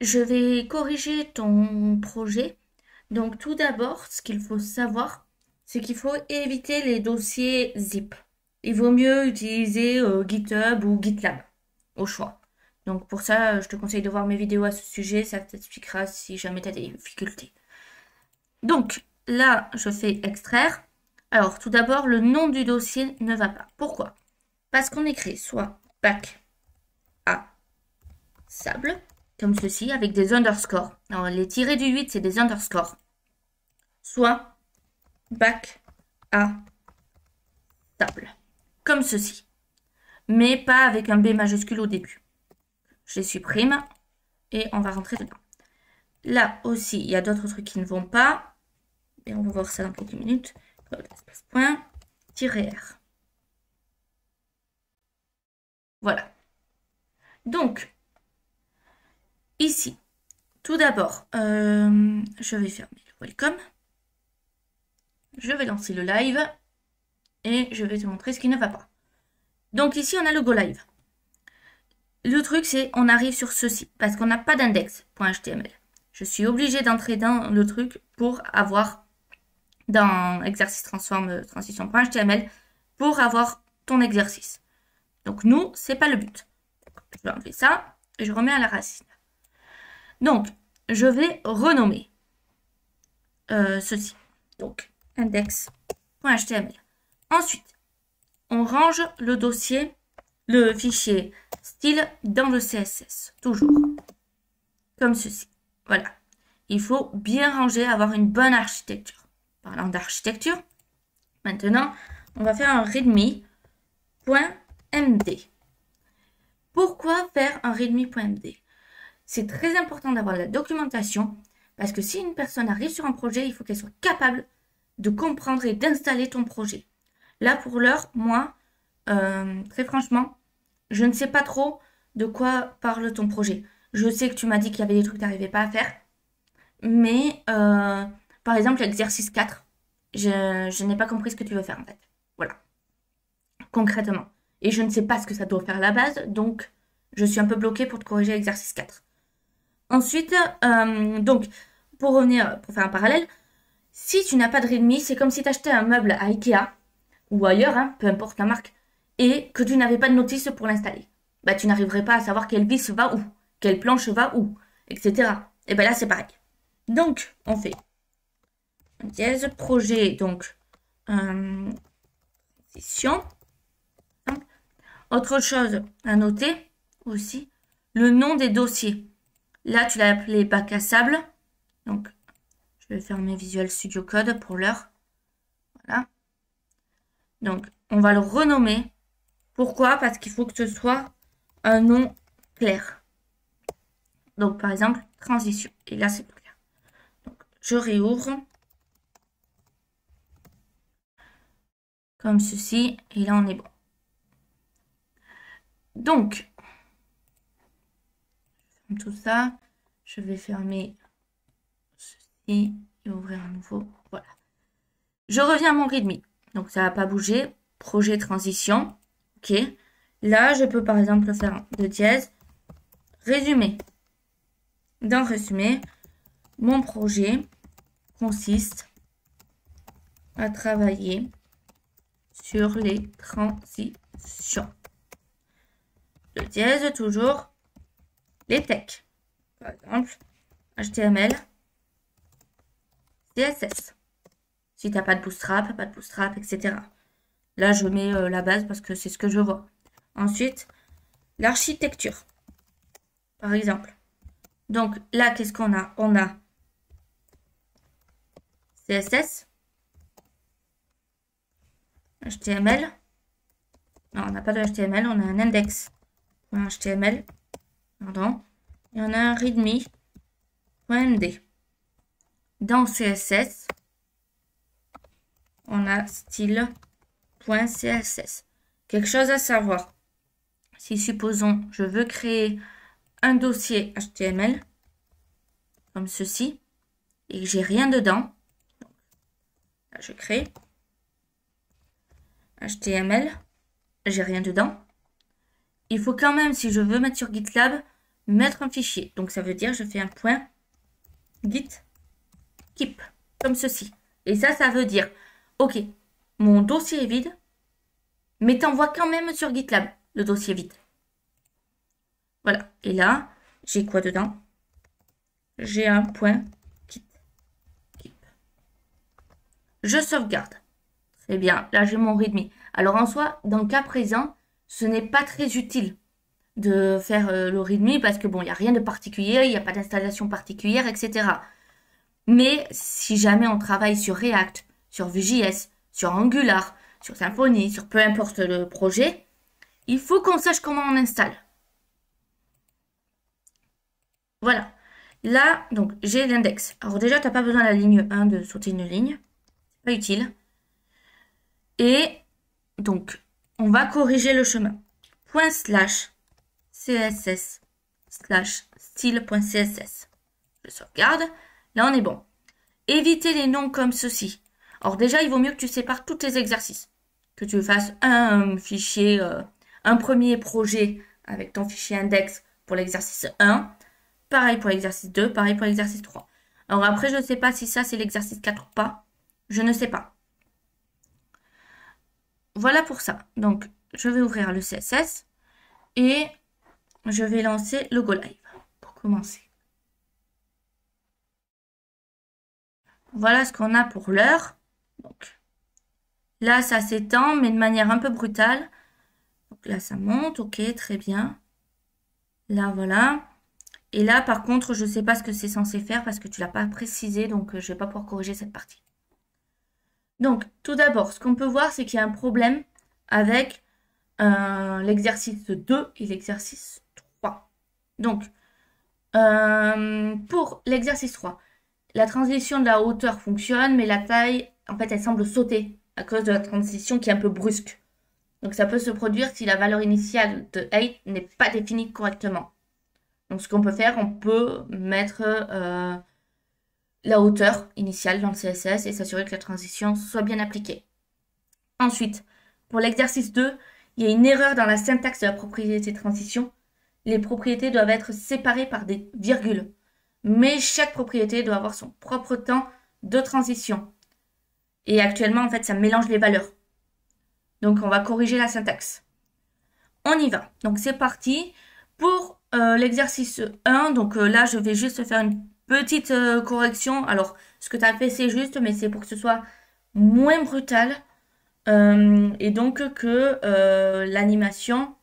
je vais corriger ton projet. Donc tout d'abord, ce qu'il faut savoir, c'est qu'il faut éviter les dossiers zip. Il vaut mieux utiliser GitHub ou GitLab au choix. Donc pour ça, je te conseille de voir mes vidéos à ce sujet, ça t'expliquera si jamais tu as des difficultés. Donc là, je fais extraire. Alors tout d'abord, le nom du dossier ne va pas. Pourquoi? Parce qu'on écrit soit bac à sable, comme ceci, avec des underscores. Alors les tirés du 8, c'est des underscores. Soit bac à table, comme ceci. Mais pas avec un B majuscule au début. Je les supprime et on va rentrer dedans. Là aussi, il y a d'autres trucs qui ne vont pas. Et on va voir ça dans quelques minutes. Point, -R. Voilà. Donc, ici, tout d'abord, je vais fermer le welcome. Je vais lancer le live. Et je vais te montrer ce qui ne va pas. Donc ici, on a le go live. Le truc, c'est on arrive sur ceci, parce qu'on n'a pas d'index.html. Je suis obligée d'entrer dans le truc pour avoir, dans exercice transform transition.html, pour avoir ton exercice. Donc nous, c'est pas le but. Je vais enlever ça, et je remets à la racine. Donc, je vais renommer ceci. Donc, index.html. Ensuite, on range le dossier, le fichier style dans le CSS, toujours. Comme ceci. Voilà. Il faut bien ranger, avoir une bonne architecture. Parlant d'architecture, maintenant, on va faire un readme.md. Pourquoi faire un readme.md? C'est très important d'avoir la documentation, parce que si une personne arrive sur un projet, il faut qu'elle soit capable de comprendre et d'installer ton projet. Là, pour l'heure, moi, très franchement, je ne sais pas trop de quoi parle ton projet. Je sais que tu m'as dit qu'il y avait des trucs que tu n'arrivais pas à faire. Mais, par exemple, l'exercice 4, je n'ai pas compris ce que tu veux faire, en fait. Voilà. Concrètement. Et je ne sais pas ce que ça doit faire à la base, donc je suis un peu bloquée pour te corriger l'exercice 4. Ensuite, donc, pour revenir, pour faire un parallèle, si tu n'as pas de readme, c'est comme si tu achetais un meuble à Ikea, ou ailleurs, hein, peu importe la marque, et que tu n'avais pas de notice pour l'installer. Bah, tu n'arriverais pas à savoir quelle vis va où, quelle planche va où, etc. Et ben là, c'est pareil. Donc, on fait un dièse, projet, donc, session. Autre chose à noter aussi, le nom des dossiers. Là, tu l'as appelé bac à sable. Donc, je vais fermer Visual Studio Code pour l'heure. Voilà. Donc, on va le renommer. Pourquoi? Parce qu'il faut que ce soit un nom clair. Donc, par exemple, transition. Et là, c'est plus clair. Donc, je réouvre. Comme ceci. Et là, on est bon. Donc, je ferme tout ça. Je vais fermer ceci et ouvrir un nouveau. Voilà. Je reviens à mon readme. Donc, ça n'a pas bougé. Projet transition. OK. Là, je peux par exemple faire de dièse. Résumé. Dans résumé, mon projet consiste à travailler sur les transitions. Le dièse, toujours les textes. Par exemple, HTML, CSS. Si tu n'as pas de bootstrap, etc. Là, je mets la base parce que c'est ce que je vois. Ensuite, l'architecture. Par exemple. Donc là, qu'est-ce qu'on a? On a CSS, HTML. Non, on n'a pas de HTML, on a un index.html. Pardon. Et on a un readme.md. Dans CSS, on a style.css. Quelque chose à savoir. Si supposons je veux créer un dossier HTML comme ceci et que j'ai rien dedans, là, je crée HTML, j'ai rien dedans. Il faut quand même, si je veux mettre sur GitLab, mettre un fichier. Donc ça veut dire je fais un point git keep, comme ceci. Et ça veut dire, ok, mon dossier est vide, mais t'envoies quand même sur GitLab le dossier vide. Voilà. Et là, j'ai quoi dedans? J'ai un point git keep. Je sauvegarde. Très bien. Là, j'ai mon readme. Alors en soi, dans le cas présent, ce n'est pas très utile de faire le readme parce que bon, il n'y a rien de particulier, il n'y a pas d'installation particulière, etc. Mais si jamais on travaille sur React, sur Vue.js, sur Angular, sur Symfony, sur peu importe le projet, il faut qu'on sache comment on installe. Voilà. Là, donc, j'ai l'index. Alors déjà, tu n'as pas besoin de la ligne 1 de sauter une ligne. Pas utile. Et donc, on va corriger le chemin. ./css/style.css. Je sauvegarde. Là, on est bon. Évitez les noms comme ceci. Alors déjà, il vaut mieux que tu sépares tous tes exercices. Que tu fasses un fichier, un premier projet avec ton fichier index pour l'exercice 1. Pareil pour l'exercice 2, pareil pour l'exercice 3. Alors après, je ne sais pas si ça, c'est l'exercice 4 ou pas. Je ne sais pas. Voilà pour ça. Donc, je vais ouvrir le CSS et je vais lancer le Go Live pour commencer. Voilà ce qu'on a pour l'heure. Donc, là, ça s'étend, mais de manière un peu brutale. Donc là, ça monte. Ok, très bien. Là, voilà. Et là, par contre, je ne sais pas ce que c'est censé faire parce que tu ne l'as pas précisé. Donc, je ne vais pas pouvoir corriger cette partie. Donc, tout d'abord, ce qu'on peut voir, c'est qu'il y a un problème avec l'exercice 2 et l'exercice 3. Donc, pour l'exercice 3, la transition de la hauteur fonctionne, mais la taille, en fait, elle semble sauter à cause de la transition qui est un peu brusque. Donc, ça peut se produire si la valeur initiale de height n'est pas définie correctement. Donc, ce qu'on peut faire, on peut mettre la hauteur initiale dans le CSS et s'assurer que la transition soit bien appliquée. Ensuite, pour l'exercice 2, il y a une erreur dans la syntaxe de la propriété transition. Les propriétés doivent être séparées par des virgules. Mais chaque propriété doit avoir son propre temps de transition. Et actuellement, en fait, ça mélange les valeurs. Donc, on va corriger la syntaxe. On y va. Donc, c'est parti. Pour l'exercice 1, donc là, je vais juste faire une petite correction. Alors, ce que tu as fait, c'est juste, mais c'est pour que ce soit moins brutal. Et donc que l'animation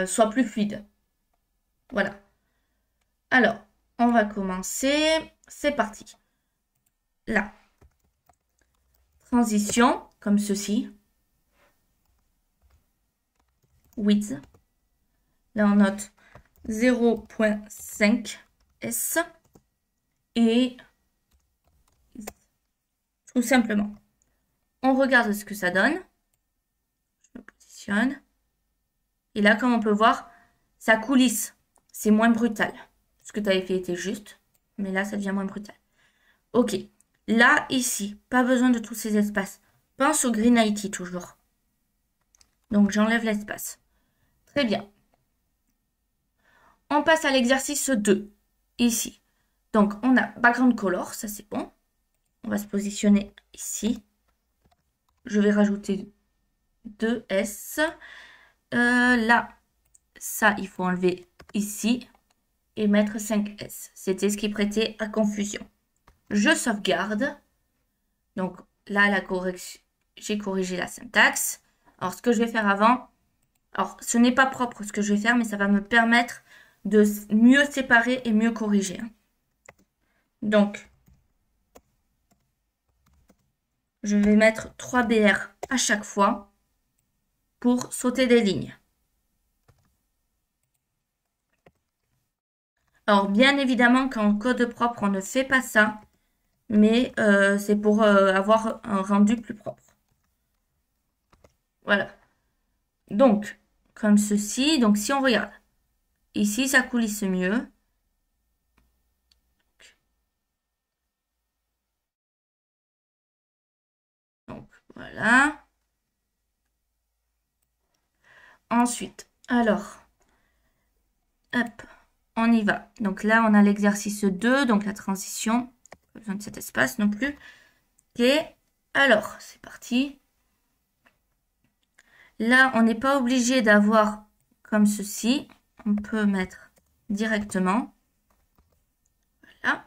soit plus fluide. Voilà. Alors, on va commencer. C'est parti. Là. Transition, comme ceci. Width. Là, on note 0.5 S. Et tout simplement. On regarde ce que ça donne. Je me positionne. Et là, comme on peut voir, ça coulisse. C'est moins brutal. Ce que tu avais fait était juste. Mais là, ça devient moins brutal. Ok. Là, ici, pas besoin de tous ces espaces. Pense au Green IT toujours. Donc, j'enlève l'espace. Très bien. On passe à l'exercice 2. Ici. Donc, on a background color. Ça, c'est bon. On va se positionner ici. Je vais rajouter 2 S. Là, ça, il faut enlever ici. Et mettre 5 S. C'était ce qui prêtait à confusion. Je sauvegarde. Donc, là, la correction, j'ai corrigé la syntaxe. Alors, ce que je vais faire avant, alors, ce n'est pas propre ce que je vais faire, mais ça va me permettre de mieux séparer et mieux corriger. Donc, je vais mettre 3 BR à chaque fois pour sauter des lignes. Alors, bien évidemment, qu'en code propre, on ne fait pas ça, mais c'est pour avoir un rendu plus propre. Voilà. Donc, comme ceci. Donc, si on regarde, ici, ça coulisse mieux. Donc, voilà. Ensuite, alors, Hop, on y va. Donc là, on a l'exercice 2, donc la transition. Pas besoin de cet espace non plus. Ok, alors, c'est parti. Là, on n'est pas obligé d'avoir comme ceci. On peut mettre directement. Voilà.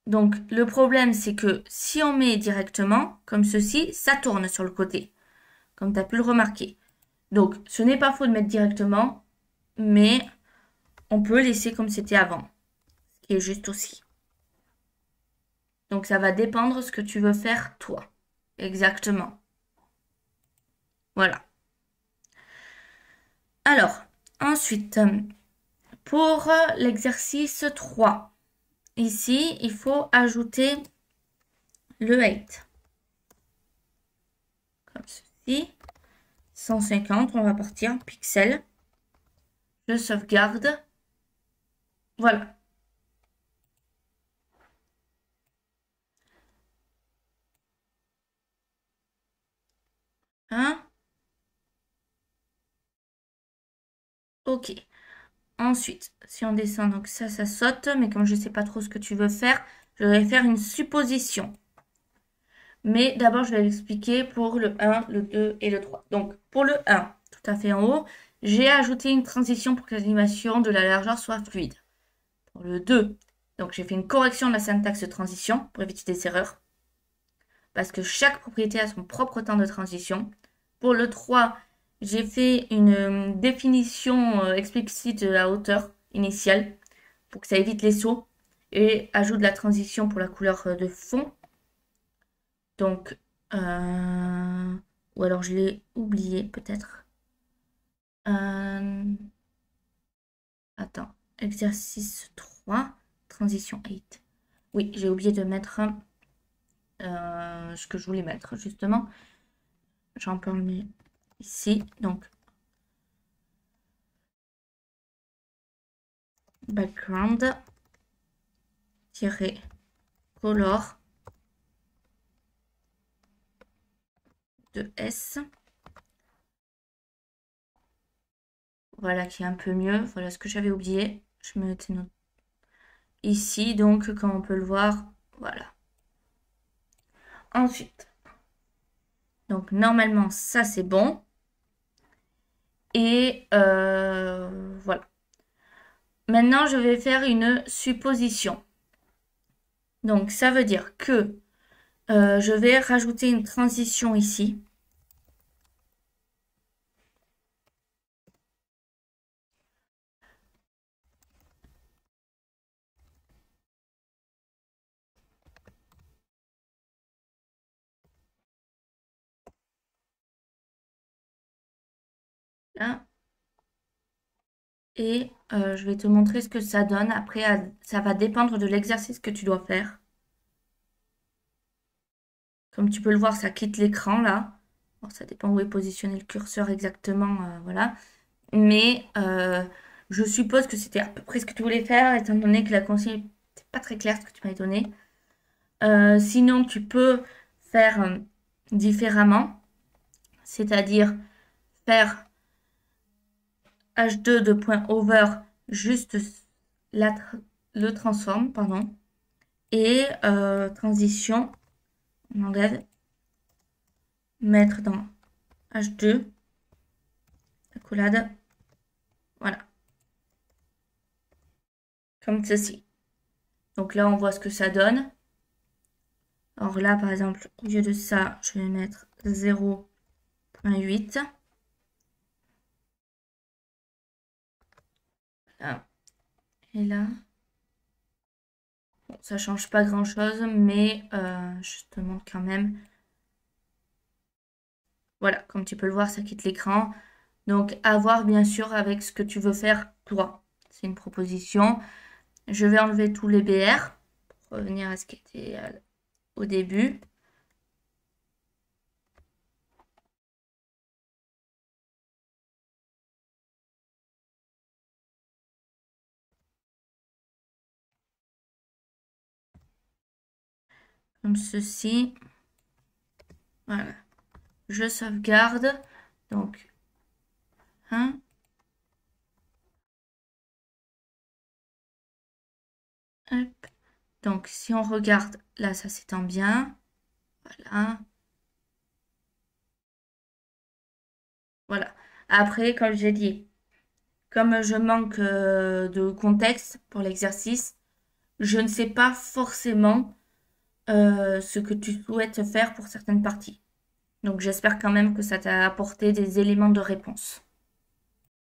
Donc, le problème, c'est que si on met directement, comme ceci, ça tourne sur le côté, comme tu as pu le remarquer. Donc, ce n'est pas faux de mettre directement, mais on peut laisser comme c'était avant, ce qui est juste aussi. Donc, ça va dépendre de ce que tu veux faire, toi. Exactement. Voilà. Alors, ensuite, pour l'exercice 3, ici, il faut ajouter le height. Comme ceci. 150, on va partir, pixels. Je sauvegarde. Voilà. Hein? Ok. Ensuite, si on descend, donc ça saute. Mais comme je ne sais pas trop ce que tu veux faire, je vais faire une supposition. Mais d'abord, je vais l'expliquer pour le 1, le 2 et le 3. Donc, pour le 1, tout à fait en haut, j'ai ajouté une transition pour que l'animation de la largeur soit fluide. Pour le 2, donc j'ai fait une correction de la syntaxe de transition pour éviter des erreurs. Parce que chaque propriété a son propre temps de transition. Pour le 3, j'ai fait une définition explicite de la hauteur initiale pour que ça évite les sauts et ajoute de la transition pour la couleur de fond. Donc, ou alors je l'ai oublié peut-être. Attends, exercice 3, transition 8. Oui, j'ai oublié de mettre ce que je voulais mettre justement. J'en peux le ici, donc background color de S. Voilà qui est un peu mieux. Voilà ce que j'avais oublié. Je me note ici, donc comme on peut le voir, voilà. Ensuite, donc normalement ça c'est bon. Et voilà. Maintenant je vais faire une supposition. Donc ça veut dire que je vais rajouter une transition ici. Là. Et je vais te montrer ce que ça donne. Après, ça va dépendre de l'exercice que tu dois faire. Comme tu peux le voir, ça quitte l'écran là. Bon, ça dépend où est positionné le curseur exactement, voilà. Mais je suppose que c'était à peu près ce que tu voulais faire, étant donné que la consigne n'était pas très claire ce que tu m'avais donné. Sinon, tu peux faire différemment, c'est-à-dire faire h2 de point over juste le transform, pardon, et transition, on enlève, mettre dans h2, accolade, voilà, comme ceci. Donc là, on voit ce que ça donne. Alors là, par exemple, au lieu de ça, je vais mettre 0.8. Là. Et là. Bon, ça change pas grand-chose, mais je te montre quand même. Voilà, comme tu peux le voir, ça quitte l'écran. Donc, à voir bien sûr avec ce que tu veux faire toi. C'est une proposition. Je vais enlever tous les BR pour revenir à ce qui était au début. Comme ceci. Voilà. Je sauvegarde. Donc, 1, Hop. Donc, si on regarde, là, ça s'étend bien. Voilà. Voilà. Après, comme j'ai dit, comme je manque de contexte pour l'exercice, je ne sais pas forcément ce que tu souhaites faire pour certaines parties. Donc, j'espère quand même que ça t'a apporté des éléments de réponse.